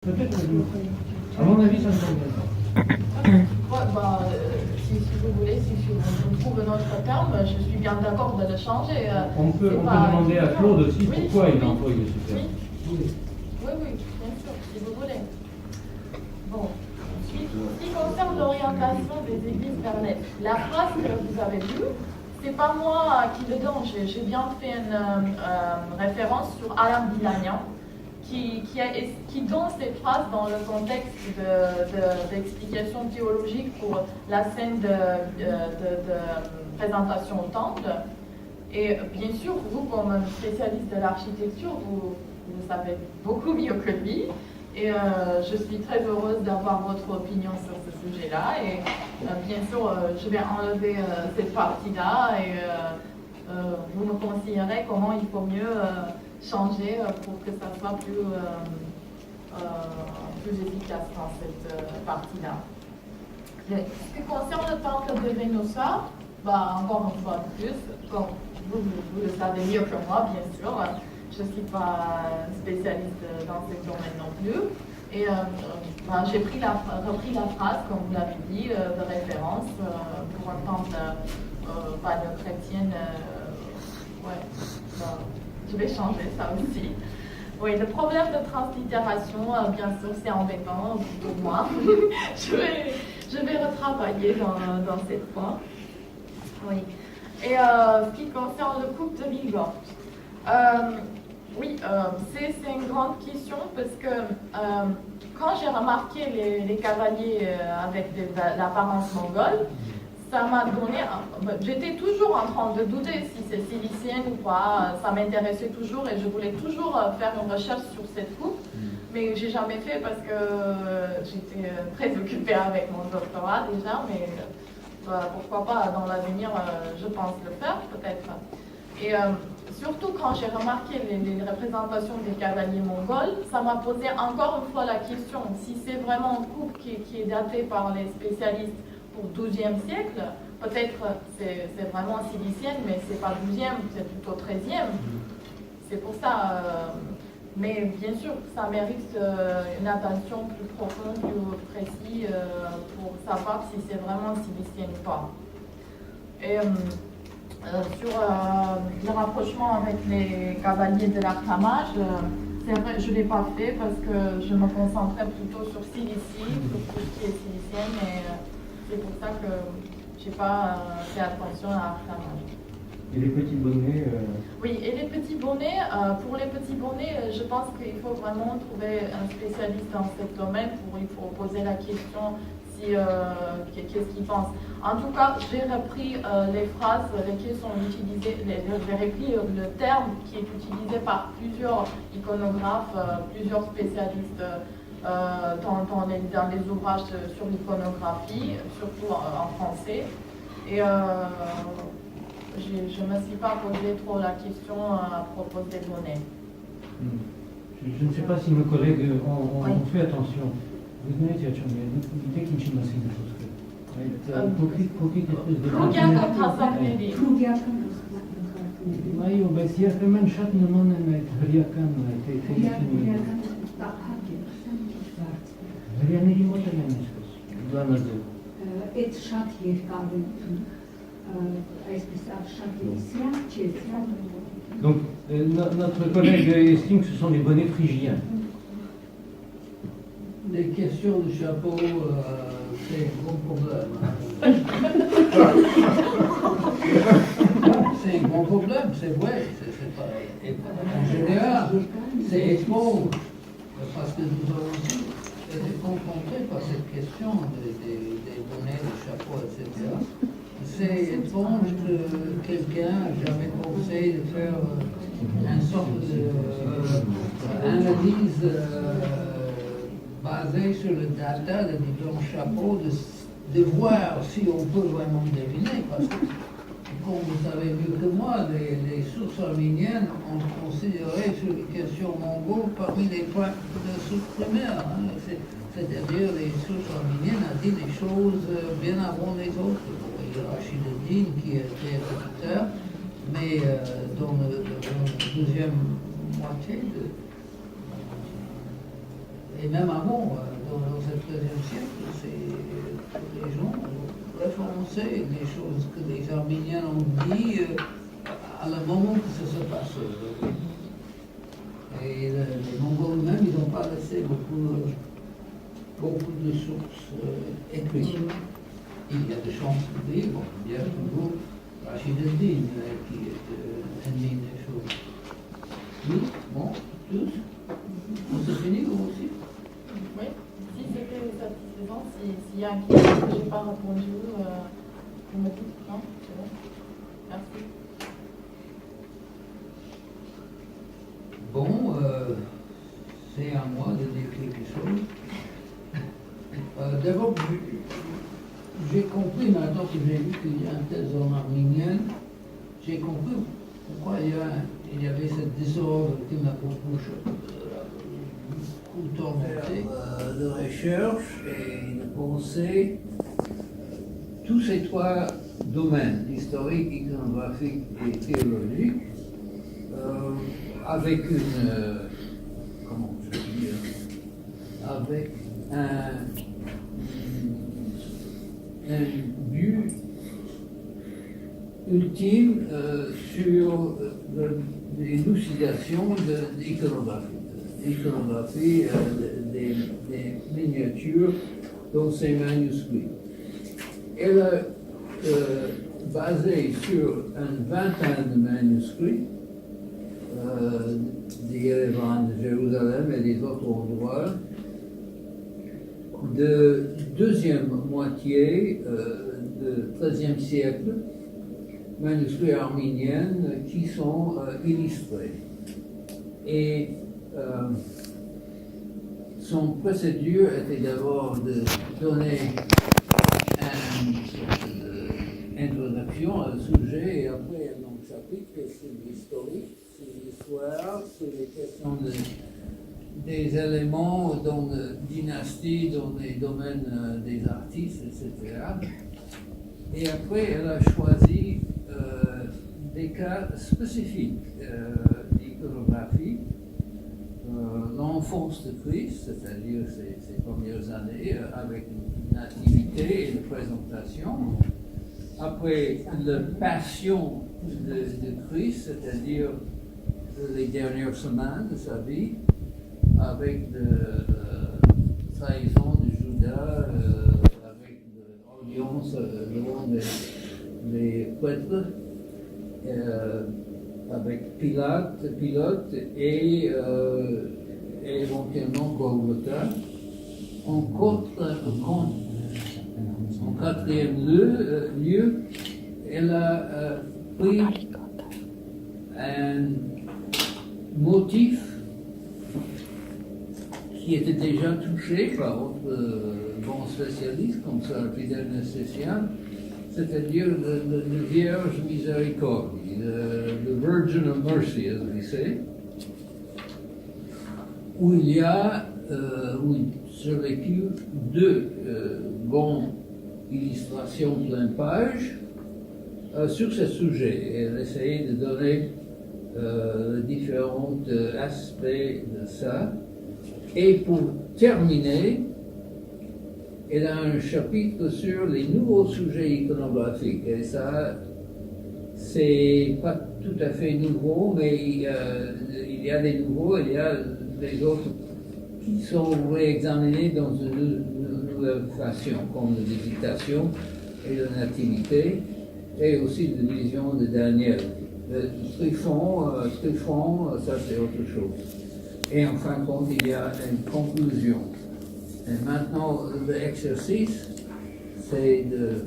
Peut-être, à mon avis, ça ne convient pas. Si vous voulez, si je trouve un autre terme, je suis bien d'accord de le changer. On peut demander à Claude aussi pourquoi il oui, emploie ce terme. Oui, bien sûr, si vous voulez. Bon, ce qui concerne l'orientation des églises vers l'Est, la phrase que vous avez vue, c'est pas moi qui le donne, j'ai bien fait une référence sur Alain Bilagnan, qui donne cette phrase dans le contexte d'explication théologique pour la scène de présentation au temple. Et bien sûr, vous, comme spécialiste de l'architecture, vous savez beaucoup mieux que lui. Et je suis très heureuse d'avoir votre opinion sur ce sujet-là. Et bien sûr, je vais enlever cette partie-là et vous me conseillerez comment il faut mieux changer pour que ça soit plus efficace dans cette partie-là. Ce qui concerne le temple de Vénusa, encore une fois de plus, comme vous le savez mieux que moi, bien sûr, je ne suis pas spécialiste dans ce domaine non plus. Et j'ai repris la phrase, comme vous l'avez dit, de référence pour un temple paléochrétienne. Je vais changer ça aussi. Oui, le problème de translittération, bien sûr, c'est embêtant pour moi. je vais retravailler dans cette fois. Oui. Et ce qui concerne le couple de Milgort, c'est une grande question parce que quand j'ai remarqué les cavaliers avec l'apparence mongole, ça m'a donné. J'étais toujours en train de douter si c'est silicienne ou pas. Ça m'intéressait toujours et je voulais toujours faire une recherche sur cette coupe. Mais j'ai jamais fait parce que j'étais très occupée avec mon doctorat déjà. Mais pourquoi pas dans l'avenir, je pense le faire peut-être. Et surtout quand j'ai remarqué les représentations des cavaliers mongols, ça m'a posé encore une fois la question si c'est vraiment une coupe qui est datée par les spécialistes pour 12e siècle, peut-être c'est vraiment silicienne, mais c'est pas 12e, c'est plutôt 13e. C'est pour ça. Mais bien sûr, ça mérite une attention plus profonde, plus précise pour savoir si c'est vraiment silicienne ou pas. Et sur le rapprochement avec les cavaliers de l'Arcamage, c'est vrai, je ne l'ai pas fait parce que je me concentrais plutôt sur Cilicie, sur tout ce qui est silicienne, et c'est pour ça que je n'ai pas fait attention à l'Arcamage. Et les petits bonnets Oui, et les petits bonnets, pour les petits bonnets, je pense qu'il faut vraiment trouver un spécialiste dans ce domaine il faut poser la question qu'est-ce qu'il pense. En tout cas, j'ai repris les phrases qui sont utilisées, j'ai repris le terme qui est utilisé par plusieurs iconographes, plusieurs spécialistes dans les ouvrages sur l'iconographie, surtout en français. Et je ne me suis pas posé trop la question à propos des données. Je ne sais pas si nos collègues ont fait attention. Vous venez de dire, dès qu'il y a une chose que. Mai obesier hemen chat nomen et hriakan Hriaների մոտ են այսպես բանաձև Այդ շատ երկար այսպես շատ լիսյան Donc notre collègue estime que ce sont des bonnets phrygiens. Les questions de chapeau, c'est un gros problème. C'est un gros problème, c'est vrai. En général, c'est étrange, parce que nous avons aussi été confrontés par cette question des bonnets, des chapeaux, etc. C'est étrange que quelqu'un n'a jamais pensé de faire une sorte d'analyse basé sur le data de différents chapeaux, de voir si on peut vraiment deviner, parce que, comme vous savez mieux que moi, les sources arméniennes ont considéré sur les questions mongoles parmi les points de sources primaires. C'est-à-dire les sources arméniennes ont dit des choses bien avant les autres. Il y a Rachid qui était plus tard, mais dans la deuxième moitié Et même avant, dans ce 13e siècle, les gens ont référencé les choses que les Arméniens ont dit à le moment que ça se passe. Et les Mongols eux-mêmes, ils n'ont pas laissé beaucoup de sources écrites. Il y a des chances de dire, bon, il y a toujours Rachid el-Din qui indique des choses. Oui, bon, tous. On se finit, vous aussi? Oui, si c'était satisfaisant, s'il y a un question que je n'ai pas répondu, vous me dites, non? C'est bon? Merci. Bon, c'est à moi de dire quelque chose. D'abord, j'ai compris maintenant que j'ai vu qu'il y a un thèse en arménienne, j'ai compris pourquoi il y avait cette désordre qui m'a beaucoup tourmenté. De recherche et de pensée, tous ces trois domaines, historique, iconographique et théologique, avec comment je peux dire, avec un but ultime sur l'élucidation de l'iconographie des miniatures dans ces manuscrits. Elle est basée sur une vingtaine de manuscrits d'Yerevan, de Jérusalem et des autres endroits de deuxième moitié du XIIIe siècle, manuscrits arméniens qui sont illustrés. Et son procédure était d'abord de donner une introduction au sujet et après un long chapitre sur l'historique, sur l'histoire, sur les questions des éléments dans la dynastie, dans les domaines des artistes, etc. Et après, elle a choisi des cas spécifiques d'iconographie. L'enfance de Christ, c'est-à-dire ses premières années avec une nativité et une présentation. Après, la passion de Christ, c'est-à-dire les dernières semaines de sa vie, avec la trahison de Judas, avec l'audience devant les prêtres, avec Pilate et éventuellement Golgotha. En quatrième lieu, elle a pris un motif qui était déjà touché par d'autres bons spécialistes comme ça, Fidèle Nécessien, c'est-à-dire le Vierge Miséricorde, le Virgin of Mercy, as we say, où il y a survécu deux bonnes illustrations plein page sur ce sujet. Elle essayait de donner différents aspects de ça. Et pour terminer, elle a un chapitre sur les nouveaux sujets iconographiques. Et ça, c'est pas tout à fait nouveau, mais il y a des nouveaux, il y a des autres qui sont réexaminés dans une nouvelle façon, comme la visitation et la nativité, et aussi la vision de Daniel. Tryphon, ça c'est autre chose. Et en fin de compte, il y a une conclusion. Et maintenant, l'exercice, c'est de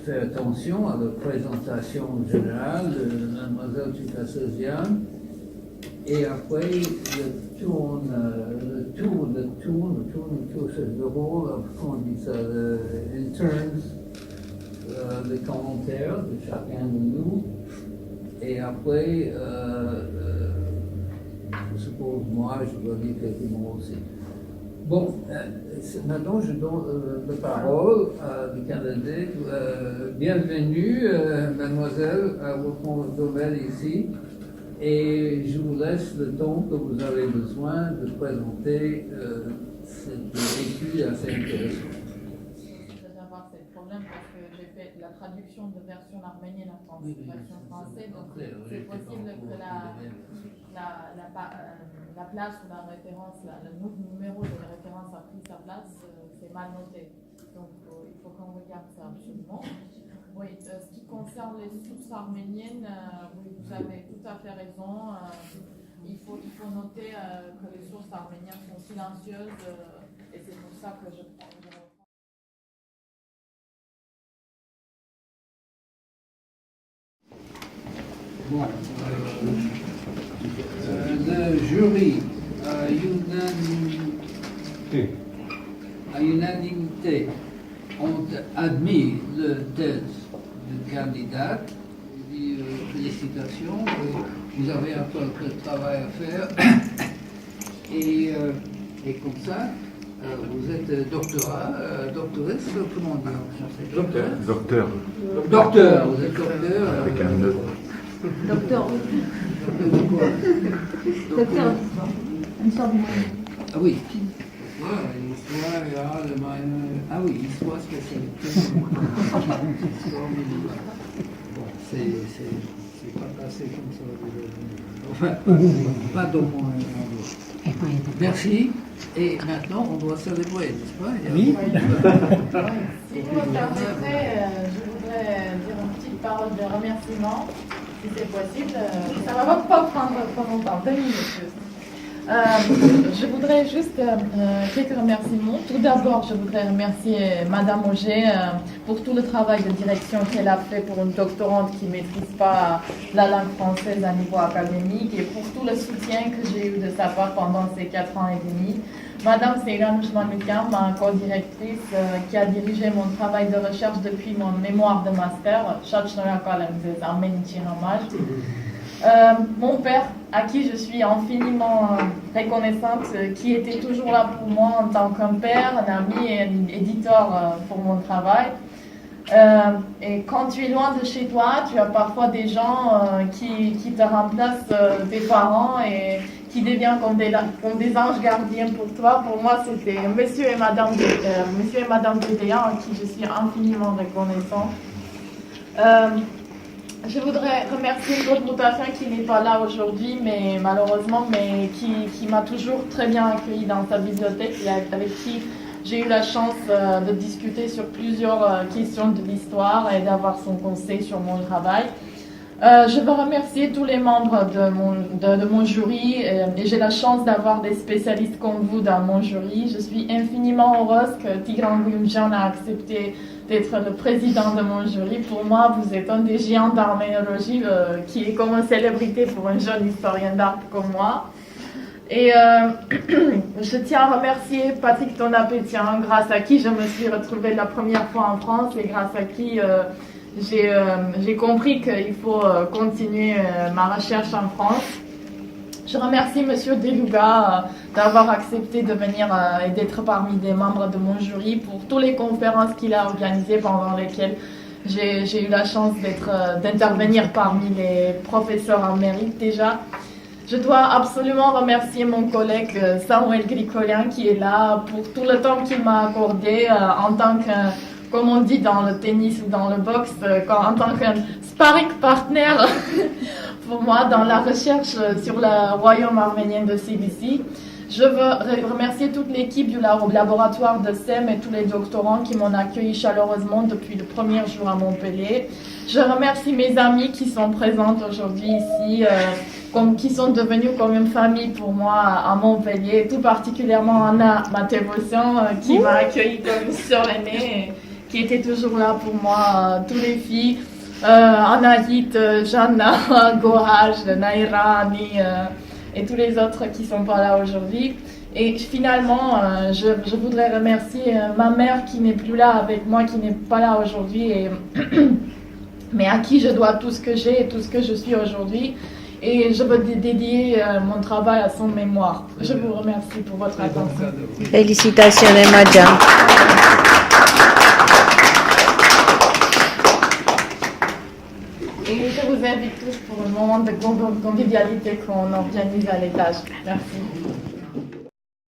faire attention à la présentation générale de Mademoiselle Tukassosian. Et après, le tour, c'est le rôle, comment on dit ça, in turns, les commentaires de chacun de nous. Et après, je suppose, moi, je dois dire quelques mots aussi. Bon, maintenant, je donne la parole à le Canadien. Bienvenue, mademoiselle, à votre domaine ici. Et je vous laisse le temps que vous avez besoin de présenter cette étude assez intéressante. D'avoir ce problème parce que j'ai fait la traduction de version arménienne en français, version française, donc c'est possible que la place ou la référence, le numéro de la référence a pris sa place, c'est mal noté. Donc il faut qu'on regarde ça absolument. Oui, ce qui concerne les sources arméniennes, oui, vous avez tout à fait raison. Il faut noter que les sources arméniennes sont silencieuses et c'est pour ça que je prends. Bon, le jury à unanimité ont admis le thèse du candidat. Félicitations, vous avez encore peu de travail à faire. Et comme ça, vous êtes doctoresse, comment on dit en français? Docteur. Docteur, vous êtes docteur. Avec un E. Docteur. Docteur de quoi? Docteur. Une sorte de Ah oui. L'histoire, ah oui, histoire spécialité. Bon, c'est pas passé comme ça. Enfin, pas dans mon. Merci. Et maintenant, on doit célébrer, n'est-ce pas? Oui. Si vous me permettrez, je voudrais dire une petite parole de remerciement, si c'est possible. Ça ne va pas prendre trop longtemps, 2 minutes juste. Je voudrais juste quelques remerciements. Tout d'abord, je voudrais remercier Madame Auger pour tout le travail de direction qu'elle a fait pour une doctorante qui ne maîtrise pas la langue française à niveau académique et pour tout le soutien que j'ai eu de sa part pendant ces 4 ans et demi. Madame Seyran Ousmane-Lukam, ma co-directrice qui a dirigé mon travail de recherche depuis mon mémoire de master, mon père, à qui je suis infiniment reconnaissante, qui était toujours là pour moi en tant qu'un père, un ami et un éditeur pour mon travail. Et quand tu es loin de chez toi, tu as parfois des gens qui te remplacent tes parents et qui deviennent comme des anges gardiens pour toi. Pour moi, c'était Monsieur et Madame Dédéan, à qui je suis infiniment reconnaissante. Je voudrais remercier Claude Moutafin qui n'est pas là aujourd'hui, mais malheureusement, mais qui m'a toujours très bien accueilli dans sa bibliothèque et avec qui j'ai eu la chance de discuter sur plusieurs questions de l'histoire et d'avoir son conseil sur mon travail. Je veux remercier tous les membres de mon jury et j'ai la chance d'avoir des spécialistes comme vous dans mon jury. Je suis infiniment heureuse que Tigran Gulumjan a accepté d'être le président de mon jury. Pour moi, vous êtes un des géants d'arménologie qui est comme une célébrité pour un jeune historien d'art comme moi. Et je tiens à remercier Patrick Tonapétian, grâce à qui je me suis retrouvée la première fois en France et grâce à qui j'ai compris qu'il faut continuer ma recherche en France. Je remercie Monsieur Deluga d'avoir accepté de venir et d'être parmi des membres de mon jury pour toutes les conférences qu'il a organisées pendant lesquelles j'ai eu la chance d'intervenir parmi les professeurs en mérite déjà. Je dois absolument remercier mon collègue Samuel Gricolian qui est là pour tout le temps qu'il m'a accordé en tant que, comme on dit dans le tennis ou dans le boxe, en tant que sparring partner pour moi dans la recherche sur le royaume arménien de Cilicie. Je veux remercier toute l'équipe du laboratoire de SEM et tous les doctorants qui m'ont accueilli chaleureusement depuis le premier jour à Montpellier. Je remercie mes amis qui sont présentes aujourd'hui ici, qui sont devenus comme une famille pour moi à Montpellier, tout particulièrement Anna Matevosian qui m'a accueilli comme une sœur aînée, qui était toujours là pour moi, tous les filles, Anahit, Jana, Goraj, Naira, Annie et tous les autres qui ne sont pas là aujourd'hui. Et finalement, je voudrais remercier ma mère qui n'est plus là avec moi, qui n'est pas là aujourd'hui, mais à qui je dois tout ce que j'ai et tout ce que je suis aujourd'hui. Et je veux dédier mon travail à son mémoire. Je vous remercie pour votre attention. Félicitations, Madjan. Et je vous vous invite tous pour le moment de convivialité qu'on organise à l'étage. Merci.